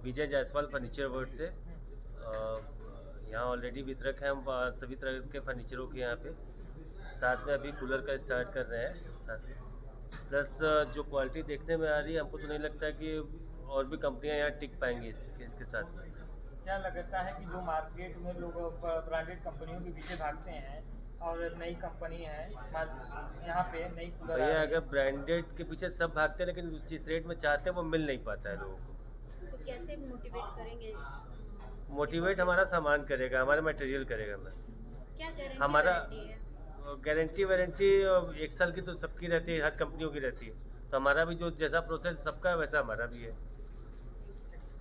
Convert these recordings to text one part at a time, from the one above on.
विजय Jaiswal furniture word से। यहाँ already वितरक हैं हम सभी तरह के फर्नीचरों के यहाँ पे। साथ में अभी कूलर का स्टार्ट कर रहे हैं साथ में। प्लस जो क्वालिटी देखने में आ रही है, हमको तो नहीं लगता कि और भी कंपनियाँ यहाँ टिक पाएंगी इसके साथ। क्या लगता है कि जो मार्केट में लोग ब्रांडेड कंपनियों के पीछे भागते हैं और नई कंपनी है यहाँ पे नई कूलर, भैया अगर ब्रांडेड के पीछे सब भागते हैं लेकिन जिस रेट में चाहते हैं वो मिल नहीं पाता है लोगों को। तो कैसे मोटिवेट करेंगे? मोटिवेट हमारा सामान करेगा, हमारा मटेरियल करेगा। मैं क्या गारंटी हमारा है? गारंटी वारंटी 1 साल की तो सबकी रहती है, हर कंपनियों की रहती है। तो हमारा भी जो जैसा प्रोसेस सबका है वैसा हमारा भी है।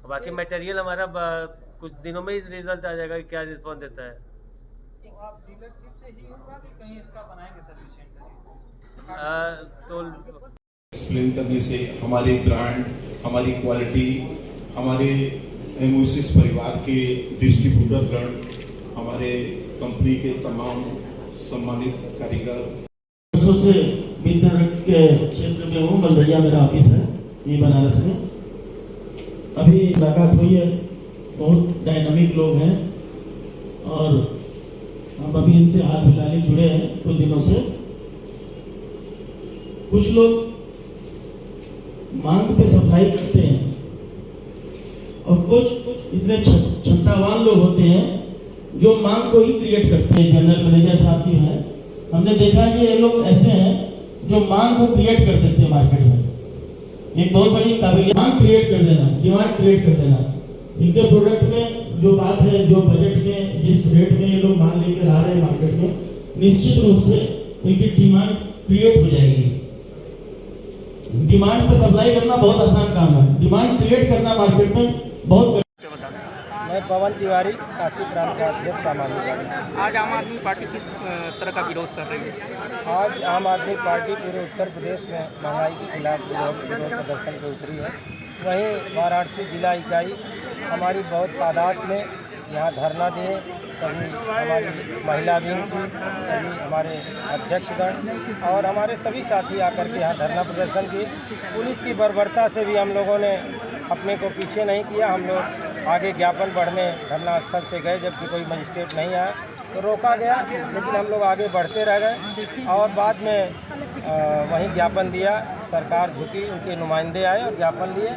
बाकी मटेरियल हमारा कुछ दिनों में ही रिजल्ट आ जाएगा कि क्या रिस्पॉन्स देता है। तो आप डीलरशिप से ही होगा कि कहीं इसका बनाएंगे सर्विस सेंटर? तो एक्सप्लेन करने से हमारे ब्रांड, हमारी क्वालिटी, हमारे एमओसिस परिवार के डिस्ट्रीब्यूटरगण, हमारे कंपनी के तमाम सम्मानित कारीगर। वर्षों से वितरक के क्षेत्र में हूँ, मलदैया मेरा ऑफिस है ये बनारस में। अभी मुलाकात हुई है, बहुत डायनामिक लोग हैं और हम अभी इनसे हाल फिलहाल ही जुड़े हैं कुछ दिनों से। कुछ लोग मांग पे सप्लाई करते हैं और कुछ इतने क्षमतावान लोग होते हैं जो मांग को ही क्रिएट करते हैं। जनरल मैनेजर साहब भी हैं, हमने देखा कि ये लोग ऐसे हैं जो मांग को क्रिएट कर देते हैं मार्केट में। एक बहुत बड़ी काबिलियत मांग क्रिएट कर देना, डिमांड क्रिएट कर देना। इनके प्रोडक्ट में जो बात है, जो बजट में जिस रेट में ये लोग मांग लेकर आ रहे हैं मार्केट में, निश्चित रूप से इनकी डिमांड क्रिएट हो जाएगी। डिमांड पे सप्लाई करना बहुत आसान काम है, डिमांड क्रिएट करना मार्केट में बहुत। मैं पवन तिवारी, काशी प्रांत का अध्यक्ष आम आदमी पार्टी। आज आम आदमी पार्टी किस तरह का विरोध कर रही है? आज आम आदमी पार्टी पूरे उत्तर प्रदेश में महंगाई के खिलाफ विरोध प्रदर्शन पर उतरी है। वहीं वाराणसी जिला इकाई हमारी बहुत तादाद में यहाँ धरना दिए। सभी हमारी महिला विंग की, सभी हमारे अध्यक्षगण और हमारे सभी साथी आकर के यहाँ धरना प्रदर्शन किए। पुलिस की बर्बरता से भी हम लोगों ने अपने को पीछे नहीं किया। हम लोग आगे ज्ञापन बढ़ने धरना स्थल से गए, जबकि कोई मजिस्ट्रेट नहीं आया तो रोका गया, लेकिन हम लोग आगे बढ़ते रह गए और बाद में वहीं ज्ञापन दिया। सरकार झुकी, उनके नुमाइंदे आए और ज्ञापन लिए।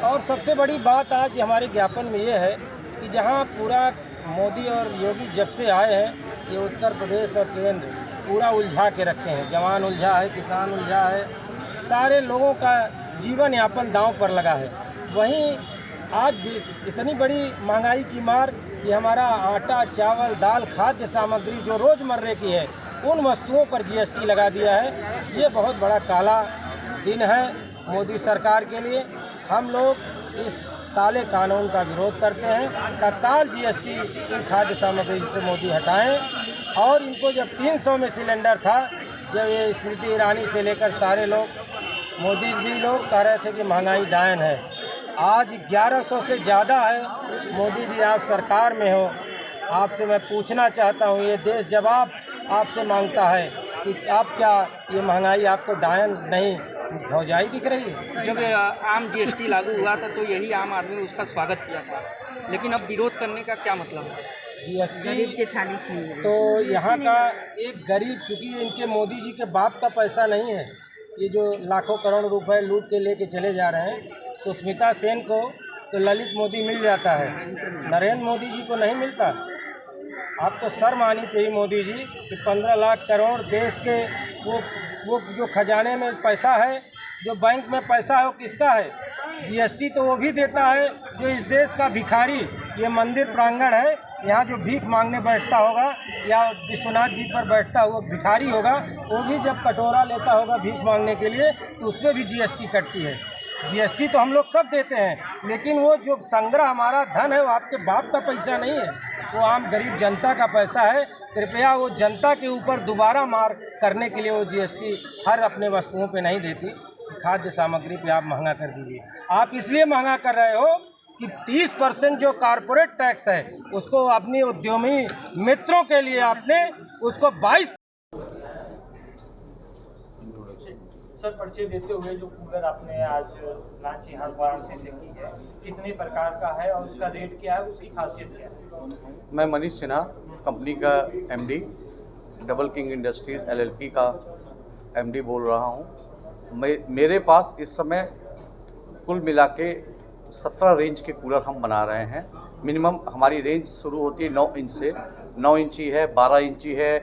और सबसे बड़ी बात आज हमारे ज्ञापन में ये है कि जहाँ पूरा मोदी और योगी जब से आए हैं, ये उत्तर प्रदेश और केंद्र पूरा उलझा के रखे हैं। जवान उलझा है, किसान उलझा है, सारे लोगों का जीवन यापन दांव पर लगा है। वहीं आज भी इतनी बड़ी महंगाई की मार कि हमारा आटा, चावल, दाल, खाद्य सामग्री जो रोज़मर्रे की है, उन वस्तुओं पर जीएसटी लगा दिया है। ये बहुत बड़ा काला दिन है मोदी सरकार के लिए। हम लोग इस काले कानून का विरोध करते हैं। तत्काल जीएसटी इन खाद्य सामग्री से मोदी हटाएं। और इनको जब 300 में सिलेंडर था, जब ये स्मृति ईरानी से लेकर सारे लोग, मोदी भी लोग कह रहे थे कि महंगाई डायन है, आज 1100 से ज़्यादा है। मोदी जी, आप सरकार में हो, आपसे मैं पूछना चाहता हूँ, ये देश जवाब आपसे मांगता है कि आप क्या ये महंगाई आपको डायन नहीं भौजाई दिख रही है? जब आम जीएसटी लागू हुआ था तो यही आम आदमी ने उसका स्वागत किया था, लेकिन अब विरोध करने का क्या मतलब है? जीएसटी की थाली छीन तो यहाँ का एक गरीब, चूँकि इनके मोदी जी के बाप का पैसा नहीं है, ये जो लाखों करोड़ रुपए लूट के लेके चले जा रहे हैं। सुष्मिता सेन को तो ललित मोदी मिल जाता है, नरेंद्र मोदी जी को नहीं मिलता। आपको शर्म आनी चाहिए मोदी जी कि 15 लाख करोड़ देश के वो जो खजाने में पैसा है, जो बैंक में पैसा है, वो किसका है? जीएसटी तो वो भी देता है जो इस देश का भिखारी, ये मंदिर प्रांगण है, यहाँ जो भीख मांगने बैठता होगा या विश्वनाथ जी पर बैठता हुआ भिखारी होगा, वो भी जब कटोरा लेता होगा भीख मांगने के लिए तो उसमें भी जीएसटी कटती है। जीएसटी तो हम लोग सब देते हैं, लेकिन वो जो संग्रह हमारा धन है वो आपके बाप का पैसा नहीं है, वो आम गरीब जनता का पैसा है। कृपया वो जनता के ऊपर दोबारा मार करने के लिए वो जीएसटी हर अपने वस्तुओं पे नहीं देती। खाद्य सामग्री पे आप महंगा कर दीजिए। आप इसलिए महंगा कर रहे हो कि 30% जो कारपोरेट टैक्स है उसको अपनी उद्यमी मित्रों के लिए आपने उसको 22 सर, परिचय देते हुए जो कूलर आपने आज लॉन्च यहाँ वाराणसी से की है, कितने प्रकार का है और उसका रेट क्या है, उसकी खासियत क्या है? मैं मनीष सिन्हा, कंपनी का MD, double king industries LLP का एमडी बोल रहा हूँ। मेरे पास इस समय कुल मिला के 17 रेंज के कूलर हम बना रहे हैं। मिनिमम हमारी रेंज शुरू होती है 9 इंच से। 9 इंची है, 12 इंची है,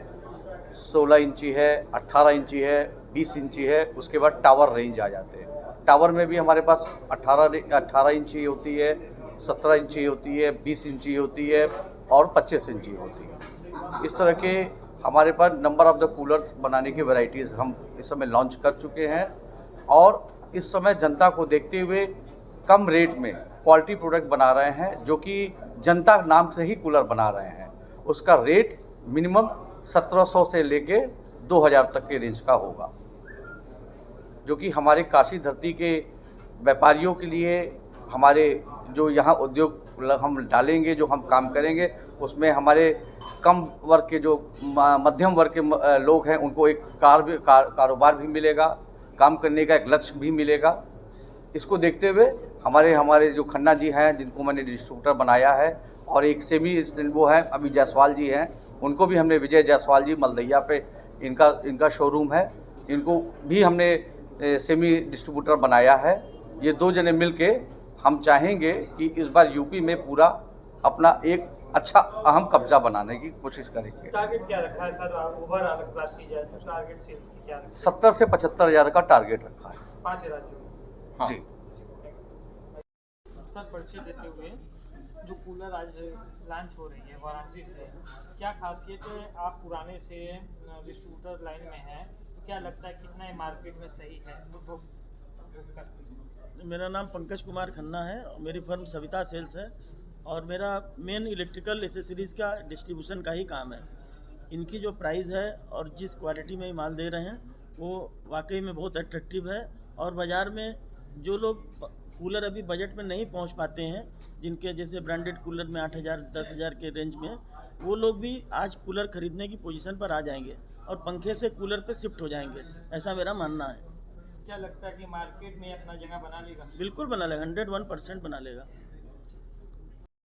16 इंची है, 18 इंची है, 20 इंची है। उसके बाद टावर रेंज आ जाते हैं। टावर में भी हमारे पास 18 इंची होती है, 17 इंची होती है, 20 इंची होती है और 25 इंची होती है। इस तरह के हमारे पास नंबर ऑफ़ द कूलर्स बनाने की वैरायटीज़ हम इस समय लॉन्च कर चुके हैं और इस समय जनता को देखते हुए कम रेट में क्वालिटी प्रोडक्ट बना रहे हैं, जो कि जनता नाम से ही कूलर बना रहे हैं। उसका रेट मिनिमम 1700 से लेके 2000 तक के रेंज का होगा, जो कि हमारे काशी धरती के व्यापारियों के लिए, हमारे जो यहाँ उद्योग हम डालेंगे, जो हम काम करेंगे, उसमें हमारे कम वर्ग के जो मध्यम वर्ग के लोग हैं उनको एक कारोबार भी मिलेगा, काम करने का एक लक्ष्य भी मिलेगा। इसको देखते हुए हमारे जो खन्ना जी हैं, जिनको मैंने डिस्ट्रीब्यूटर बनाया है, और एक सेमी वो हैं अभी जायसवाल जी हैं, उनको भी हमने, विजय जायसवाल जी मलदैया पे इनका शोरूम है, इनको भी हमने सेमी डिस्ट्रीब्यूटर बनाया है। ये 2 जने मिलके हम चाहेंगे कि इस बार यूपी में पूरा अपना एक अच्छा अहम कब्जा बनाने की कोशिश करेंगे। टारगेट क्या रखा है सर? ओवरऑल बात की जाए तो टारगेट सेल्स की क्या रखा है? 70 से 75 हज़ार का टारगेट रखा है। 5 राज्यों में। हाँ जी। सर, परिचय देते हुए जो कूलर आज लॉन्च हो रही है वाराणसी से, क्या खासियत है? आप पुराने से डिस्ट्रीब्यूटर लाइन में हैं, तो क्या लगता है कितना ये मार्केट में सही है? मेरा नाम पंकज कुमार खन्ना है, मेरी फर्म सविता सेल्स है और मेरा मेन इलेक्ट्रिकल एसेसरीज़ का डिस्ट्रीब्यूशन का ही काम है। इनकी जो प्राइस है और जिस क्वालिटी में ये माल दे रहे हैं वो वाकई में बहुत अट्रैक्टिव है। और बाज़ार में जो लोग कूलर अभी बजट में नहीं पहुंच पाते हैं, जिनके जैसे ब्रांडेड कूलर में 8000 10,000 के रेंज में, वो लोग भी आज कूलर खरीदने की पोजीशन पर आ जाएंगे और पंखे से कूलर पे शिफ्ट हो जाएंगे, ऐसा मेरा मानना है। क्या लगता है कि मार्केट में अपना जगह बना लेगा? बिल्कुल बना लेगा, 101% बना लेगा।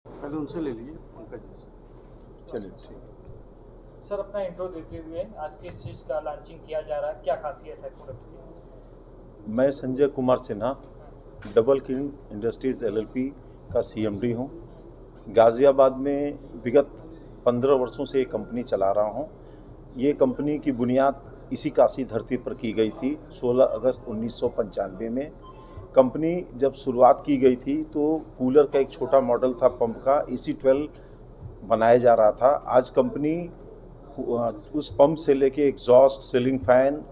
पहले उनसे ले लीजिए, पंकज जी से। चलिए ठीक। सर, अपना इंट्रो देते हुए आज किस चीज़ का लॉन्चिंग किया जा रहा है, क्या खासियत है प्रोडक्ट की? मैं Sanjay Kumar Sinha, double king industries LLP का सीएमडी हूँ। गाज़ियाबाद में विगत 15 वर्षों से ये कंपनी चला रहा हूँ। ये कंपनी की बुनियाद इसी काशी धरती पर की गई थी 16 अगस्त 1995 में। कंपनी जब शुरुआत की गई थी तो कूलर का एक छोटा मॉडल था, पंप का EC12 बनाया जा रहा था। आज कंपनी उस पंप से लेके एग्जॉस्ट, सीलिंग फैन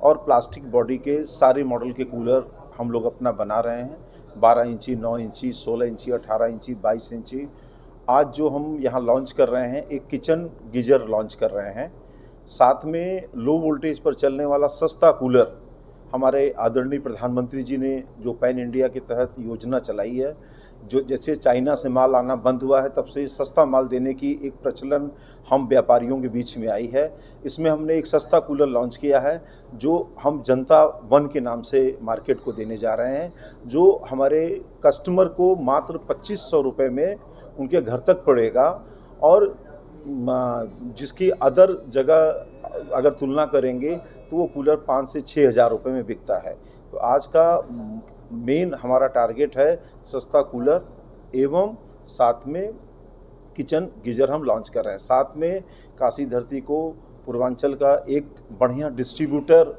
और प्लास्टिक बॉडी के सारे मॉडल के कूलर हम लोग अपना बना रहे हैं। 12 इंची, 9 इंची, 16 इंची, 18 इंची, 22 इंची। आज जो हम यहाँ लॉन्च कर रहे हैं, एक किचन गीजर लॉन्च कर रहे हैं। साथ में लो वोल्टेज पर चलने वाला सस्ता कूलर, हमारे आदरणीय प्रधानमंत्री जी ने जो पैन इंडिया के तहत योजना चलाई है, जो जैसे चाइना से माल आना बंद हुआ है तब से सस्ता माल देने की एक प्रचलन हम व्यापारियों के बीच में आई है। इसमें हमने एक सस्ता कूलर लॉन्च किया है जो हम जनता वन के नाम से मार्केट को देने जा रहे हैं, जो हमारे कस्टमर को मात्र 2500 रुपये में उनके घर तक पड़ेगा और जिसकी अदर जगह अगर तुलना करेंगे तो वो कूलर 5 से 6 हज़ार रुपये में बिकता है। तो आज का मेन हमारा टारगेट है सस्ता कूलर एवं साथ में किचन गीजर हम लॉन्च कर रहे हैं। साथ में काशी धरती को पूर्वांचल का एक बढ़िया डिस्ट्रीब्यूटर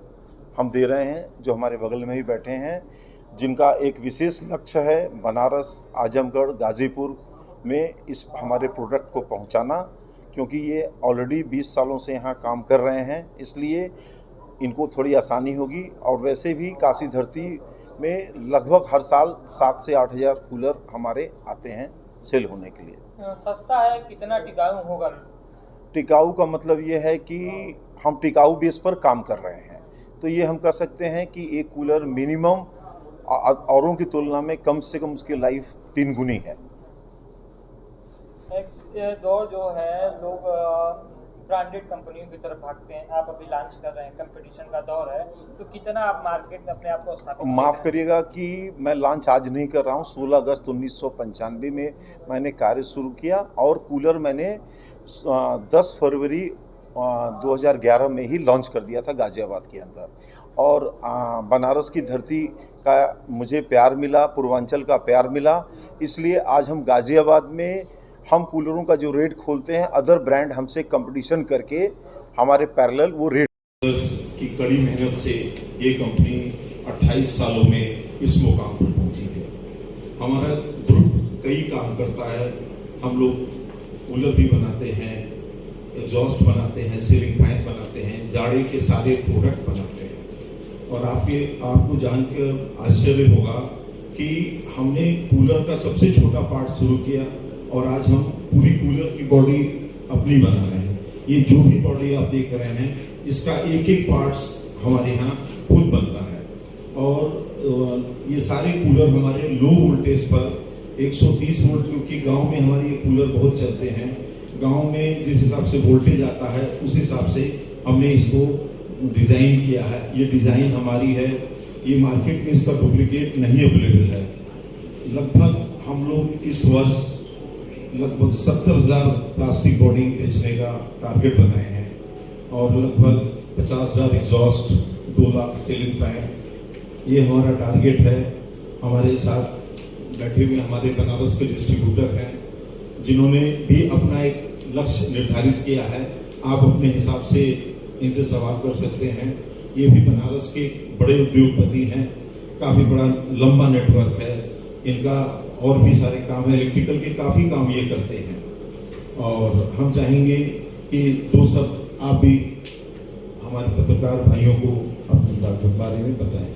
हम दे रहे हैं, जो हमारे बगल में ही बैठे हैं, जिनका एक विशेष लक्ष्य है बनारस, आजमगढ़, गाज़ीपुर में इस हमारे प्रोडक्ट को पहुंचाना, क्योंकि ये ऑलरेडी 20 सालों से यहाँ काम कर रहे हैं, इसलिए इनको थोड़ी आसानी होगी। और वैसे भी काशी धरती में लगभग हर साल 7 से 8 हज़ार कूलर हमारे आते हैं सेल होने के लिए। सस्ता है, कितना टिकाऊ होगा? टिकाऊ का मतलब ये है कि हम टिकाऊ बेस पर काम कर रहे हैं, तो ये हम कह सकते हैं कि एक कूलर मिनिमम औरों की तुलना में कम से कम उसकी लाइफ 3 गुनी है। एक दौर जो है लोग ब्रांडेड कंपनियों की तरफ भागते हैं, आप अभी लॉन्च कर रहे हैं, कंपटीशन का दौर है, तो कितना आप मार्केट में अपने आप को स्थापित माफ़ करिएगा कि मैं लॉन्च आज नहीं कर रहा हूँ। 16 अगस्त 1995 में मैंने कार्य शुरू किया और कूलर मैंने 10 फरवरी 2011 में ही लॉन्च कर दिया था गाज़ियाबाद के अंदर। और बनारस की धरती का मुझे प्यार मिला, पूर्वांचल का प्यार मिला, इसलिए आज हम गाज़ियाबाद में हम कूलरों का जो रेट खोलते हैं, अदर ब्रांड हमसे कंपटीशन करके हमारे पैरेलल वो रेट की कड़ी मेहनत से ये कंपनी 28 सालों में इस मुकाम पर पहुंची है। हमारा ग्रुप कई काम करता है। हम लोग कूलर भी बनाते हैं, एग्जॉस्ट बनाते हैं, सीलिंग फैन बनाते हैं, जाड़े के सारे प्रोडक्ट बनाते हैं। और आपको जानकर आश्चर्य होगा कि हमने कूलर का सबसे छोटा पार्ट शुरू किया और आज हम पूरी कूलर की बॉडी अपनी बना रहे हैं। ये जो भी बॉडी आप देख रहे हैं, इसका एक एक पार्ट्स हमारे यहाँ खुद बनता है। और ये सारे कूलर हमारे लो वोल्टेज पर 130 वोल्ट, क्योंकि गांव में हमारे ये कूलर बहुत चलते हैं। गांव में जिस हिसाब से वोल्टेज आता है उस हिसाब से हमने इसको डिज़ाइन किया है। ये डिज़ाइन हमारी है, ये मार्केट में इसका डुप्लीकेट नहीं अवेलेबल है। लगभग हम लोग इस वर्ष लगभग 70,000 प्लास्टिक बॉडी बेचने का टारगेट बनाए हैं और लगभग 50,000 एग्जॉस्ट, 2 लाख सीलिंग फैन, ये हमारा टारगेट है। हमारे साथ बैठे हुए हमारे बनारस के डिस्ट्रीब्यूटर हैं, जिन्होंने भी अपना एक लक्ष्य निर्धारित किया है। आप अपने हिसाब से इनसे सवाल कर सकते हैं। ये भी बनारस के बड़े उद्योगपति हैं, काफ़ी बड़ा लंबा नेटवर्क है इनका, और भी सारे काम है, इलेक्ट्रिकल के काफ़ी काम ये करते हैं। और हम चाहेंगे कि दो सब आप भी हमारे पत्रकार भाइयों को अपने बारे में बताएं।